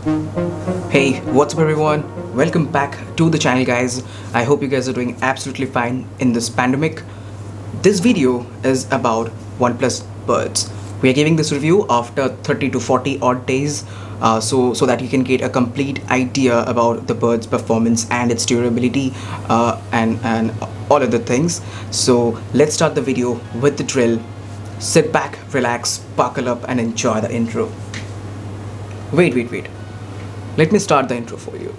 Hey, what's up everyone? Welcome back to the channel guys. I hope you guys are doing absolutely fine in this pandemic. This video is about OnePlus Buds. We are giving this review after 30 to 40 odd days so that you can get a complete idea about the Buds performance and its durability and all other things. So let's start the video with the drill. Sit back, relax, buckle up and enjoy the intro. Wait. Let me start the intro for you.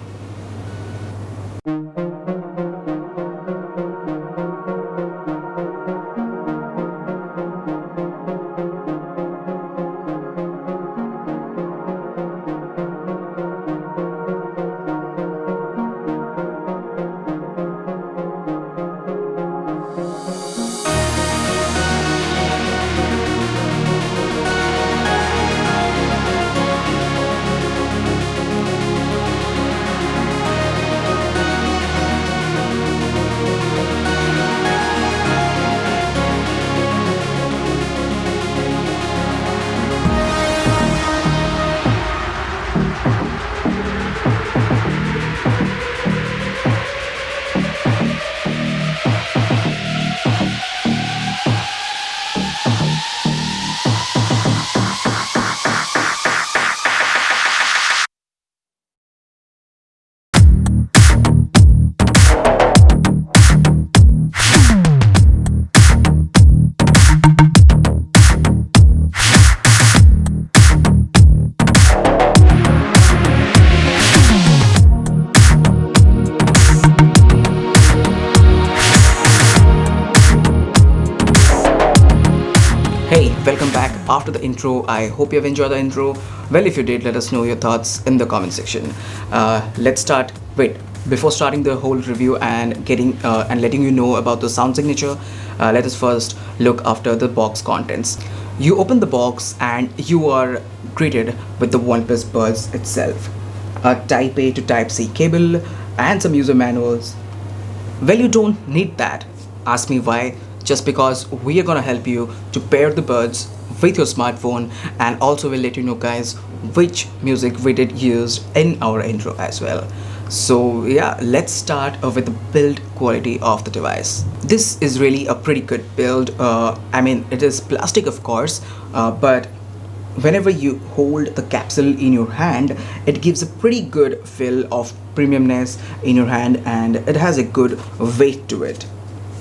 Hey, welcome back after the intro. I hope you have enjoyed the intro. Well, if you did, let us know your thoughts in the comment section. Let's start. Wait, before starting the whole review and getting and letting you know about the sound signature, let us first look after the box contents. You open the box and you are greeted with the OnePlus Buds itself, a Type A to Type C cable, and some user manuals. Well, you don't need that. Ask me why. Just because we are gonna help you to pair the buds with your smartphone, and also we'll let you know guys which music we did use in our intro as well. So yeah, let's start with the build quality of the device. This is really a pretty good build. I mean, it is plastic of course, but whenever you hold the capsule in your hand, it gives a pretty good feel of premiumness in your hand, and it has a good weight to it.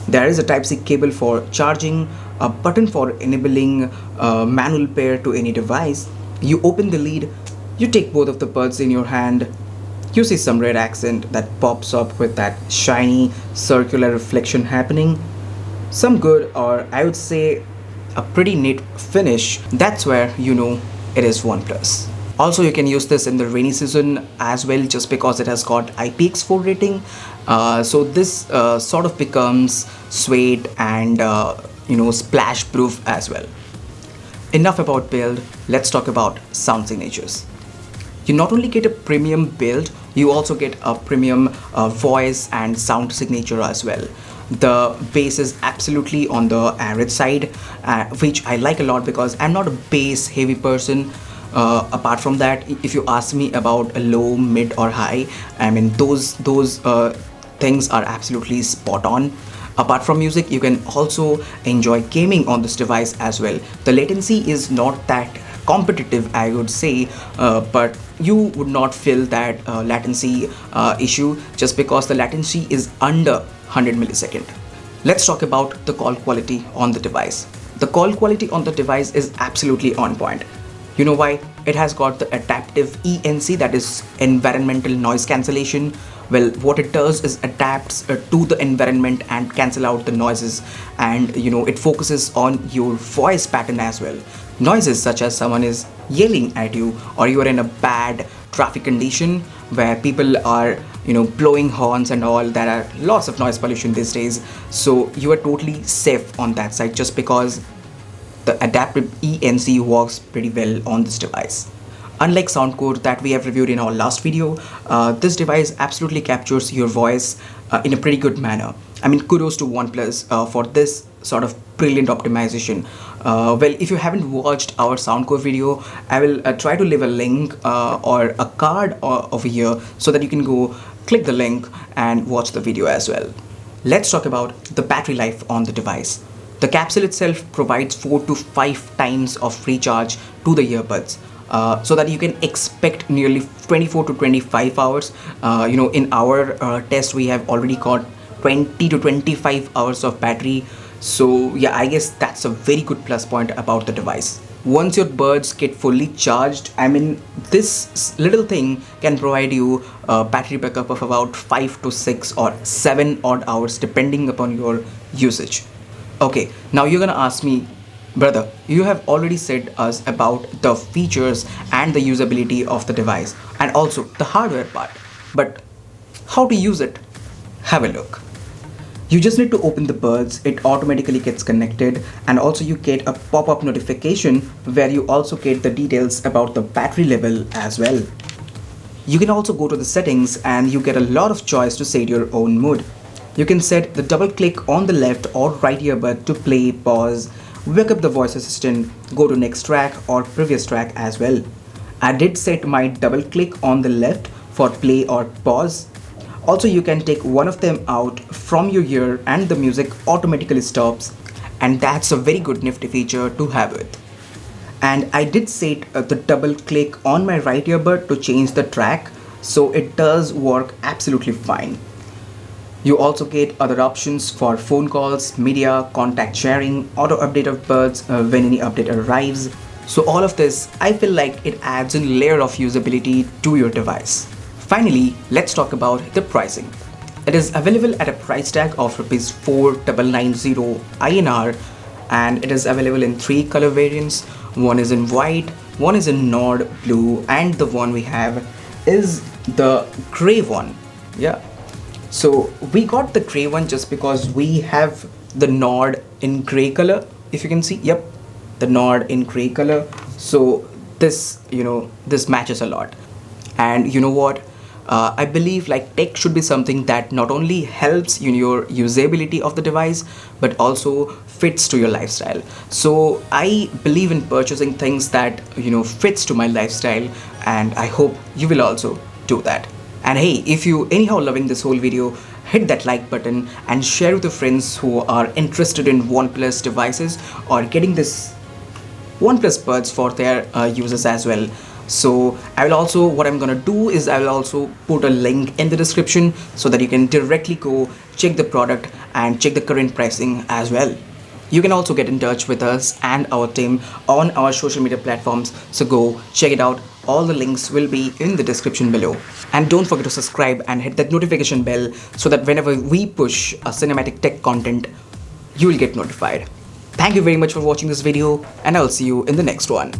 There is a Type-C cable for charging, a button for enabling manual pair to any device. You open the lid, you take both of the buds in your hand, you see some red accent that pops up with that shiny circular reflection happening. Some good, or I would say a pretty neat finish. That's where you know it is OnePlus. Also, you can use this in the rainy season as well, just because it has got IPX4 rating. So this sort of becomes suede and splash proof as well. Enough about build, let's talk about sound signatures. You not only get a premium build, you also get a premium voice and sound signature as well. The bass is absolutely on the average side, which I like a lot because I'm not a bass heavy person. Apart from that, if you ask me about a low, mid or high, I mean those things are absolutely spot on. Apart from music, you can also enjoy gaming on this device as well. The latency is not that competitive, I would say, but you would not feel that latency issue just because the latency is under 100 millisecond. Let's talk about the call quality on the device. The call quality on the device is absolutely on point. You know why? It has got the adaptive ENC, that is environmental noise cancellation. Well, what it does is adapts to the environment and cancel out the noises, and it focuses on your voice pattern as well. Noises such as someone is yelling at you, or you are in a bad traffic condition where people are blowing horns and all. There are lots of noise pollution these days, so you are totally safe on that side just because the adaptive ENC works pretty well on this device. Unlike Soundcore that we have reviewed in our last video, this device absolutely captures your voice in a pretty good manner. I mean, kudos to OnePlus for this sort of brilliant optimization. Well, if you haven't watched our soundcore video, I will try to leave a link or a card over here so that you can go click the link and watch the video as well. Let's talk about the battery life on the device. The capsule itself provides 4 to 5 times of free charge to the earbuds. So that you can expect nearly 24 to 25 hours. In our test, we have already got 20 to 25 hours of battery. So yeah, I guess that's a very good plus point about the device. Once your buds get fully charged, I mean, this little thing can provide you a battery backup of about 5 to 6 or 7 odd hours depending upon your usage. Okay, now you're gonna ask me, brother, you have already said us about the features and the usability of the device and also the hardware part, but how to use it? Have a look. You just need to open the buds, it automatically gets connected, and also you get a pop-up notification where you also get the details about the battery level as well. You can also go to the settings and you get a lot of choice to set your own mood. You can set the double click on the left or right earbud to play, pause, wake up the voice assistant, go to next track or previous track as well. I did set my double click on the left for play or pause. Also, you can take one of them out from your ear and the music automatically stops, and that's a very good nifty feature to have with. And I did set the double click on my right earbud to change the track, so it does work absolutely fine. You also get other options for phone calls, media, contact sharing, auto update of buds when any update arrives. So all of this, I feel like it adds a layer of usability to your device. Finally, let's talk about the pricing. It is available at a price tag of Rs. 4990 INR, and it is available in 3 color variants. One is in white, one is in Nord blue, and the one we have is the gray one. Yeah. So we got the gray one just because we have the Nord in gray color. If you can see, yep, the Nord in gray color. So this, this matches a lot. And you know what? I believe like tech should be something that not only helps in your usability of the device, but also fits to your lifestyle. So I believe in purchasing things that, fits to my lifestyle, and I hope you will also do that. And hey, if you anyhow loving this whole video, hit that like button and share with your friends who are interested in OnePlus devices or getting this OnePlus Buds for their users as well. So what I'm gonna do is I will also put a link in the description so that you can directly go check the product and check the current pricing as well. You can also get in touch with us and our team on our social media platforms, so go check it out. All the links will be in the description below. And don't forget to subscribe and hit that notification bell so that whenever we push a cinematic tech content, you will get notified. Thank you very much for watching this video, and I'll see you in the next one.